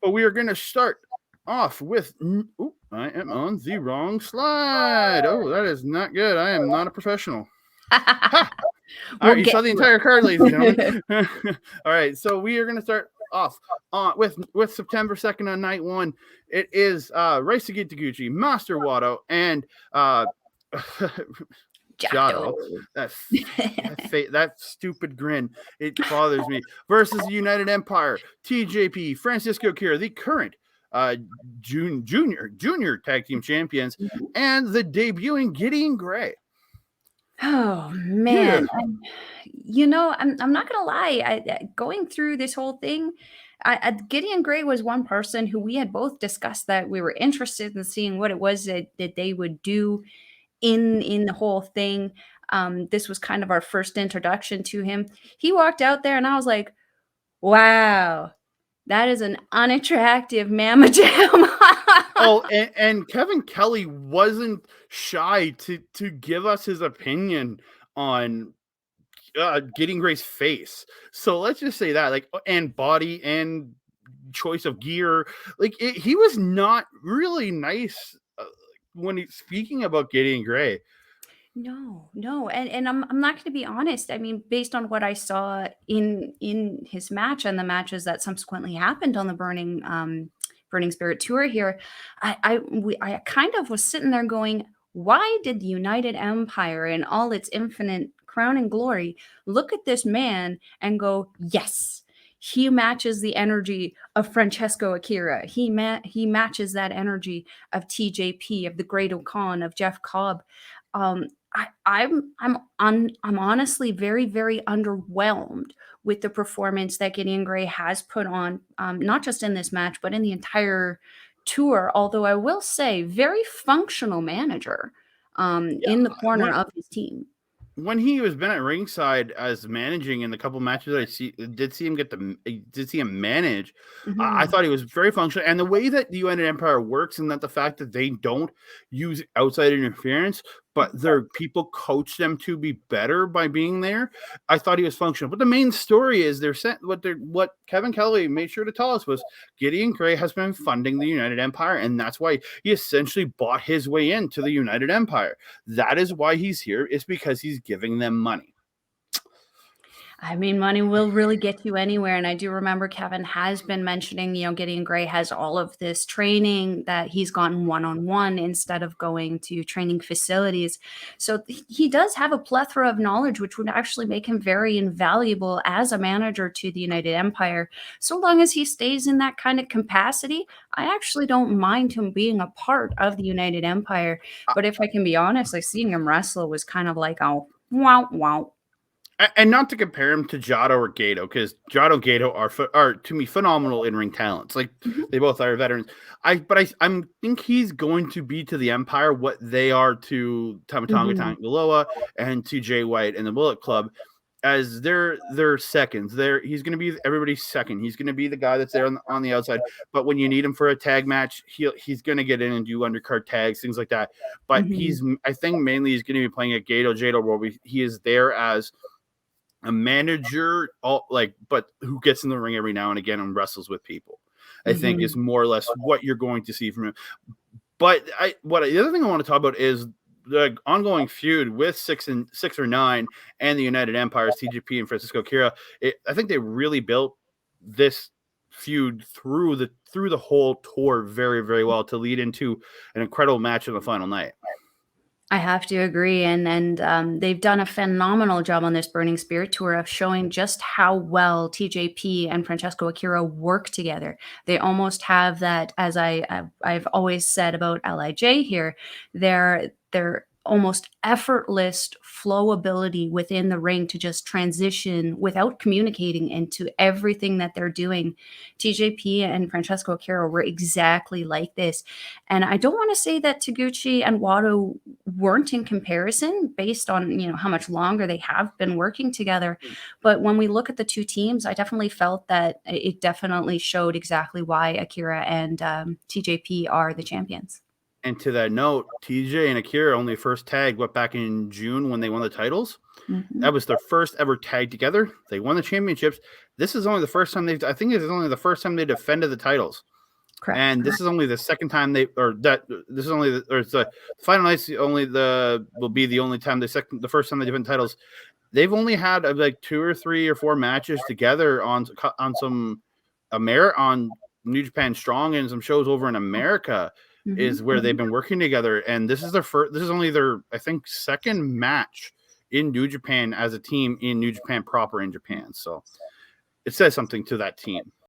But we are going to start off with. Ooh, I am on the wrong slide. Oh, that is not good. I am not a professional. Ha! All We'll right, you get saw the to entire card, ladies and it. gentlemen. All right, so we are going to start off with September 2nd on night one. It is Reisuke Taguchi, Master Wato, and Jado. That stupid grin, it bothers me. Versus the United Empire, TJP, Francisco Kira, the current junior tag team champions, and the debuting Gideon Gray. Oh man, I'm not gonna lie. Going through this whole thing, Gideon Gray was one person who we had both discussed that we were interested in seeing what it was that they would do in the whole thing. This was kind of our first introduction to him. He walked out there, and I was like, "Wow, that is an unattractive mamma jam." Oh, and Kevin Kelly wasn't shy to give us his opinion on Gideon Gray's face. So let's just say that, like, and body and choice of gear, like he was not really nice when he's speaking about Gideon Gray. No, and I'm not going to be honest. I mean, based on what I saw in his match and the matches that subsequently happened on the Burning Spirit tour here, I kind of was sitting there going, why did the United Empire in all its infinite crowning glory look at this man and go, yes, he matches the energy of Francesco Akira. He matches that energy of TJP, of the Great Okan, of Jeff Cobb. Um, I'm honestly very, very underwhelmed with the performance that Gideon Gray has put on, not just in this match, but in the entire tour. Although I will say, very functional manager in the corner of his team. When he was been at ringside as managing in the couple matches I did see him manage, I thought he was very functional. And the way that the United Empire works, and that the fact that they don't use outside interference, but their people coach them to be better by being there, I thought he was functional. But the main story is what Kevin Kelly made sure to tell us was Gideon Gray has been funding the United Empire, and that's why he essentially bought his way into the United Empire. That is why he's here, is because he's giving them money. I mean, money will really get you anywhere. And I do remember Kevin has been mentioning, Gideon Gray has all of this training that he's gotten one-on-one instead of going to training facilities. So he does have a plethora of knowledge, which would actually make him very invaluable as a manager to the United Empire. So long as he stays in that kind of capacity, I actually don't mind him being a part of the United Empire. But if I can be honest, like seeing him wrestle was kind of like, oh, wow, wow. And not to compare him to Jado or Gato, because Jado and Gato are to me phenomenal in-ring talents. Like they both are veterans. I think he's going to be to the Empire what they are to Tamatanga Tangaloa and to Jay White and the Bullet Club, as their seconds. He's going to be everybody's second. He's going to be the guy that's there on the outside. But when you need him for a tag match, he's going to get in and do undercard tags, things like that. But I think mainly he's going to be playing a Gato Jado role. He is there as a manager, but who gets in the ring every now and again and wrestles with people. I think is more or less what you're going to see from him. But the other thing I want to talk about is the ongoing feud with 6 or 9 and the United Empires, TJP and Francisco Kira. I think they really built this feud through the whole tour very, very well to lead into an incredible match on the final night. I have to agree, and they've done a phenomenal job on this Burning Spirit tour of showing just how well TJP and Francesco Akira work together. They almost have that, as I've always said about LIJ here, they're almost effortless flow ability within the ring to just transition without communicating into everything that they're doing. TJP and Francesco Akira were exactly like this. And I don't want to say that Taguchi and Wato weren't in comparison based on, how much longer they have been working together. But when we look at the two teams, I definitely felt that it definitely showed exactly why Akira and TJP are the champions. And to that note, TJ and Akira only first tagged back in June when they won the titles. Mhm. That was their first ever tag together. They won the championships. This is only the first time I think it's only the first time they defended the titles. Correct. And this is only the second time it's the final night's will be the only time the first time they defend titles. They've only had like 2 or 3 or 4 matches together on New Japan Strong and some shows over in America is where they've been working together. And this is only their, I think, second match in New Japan as a team in New Japan proper in Japan. So it says something to that team.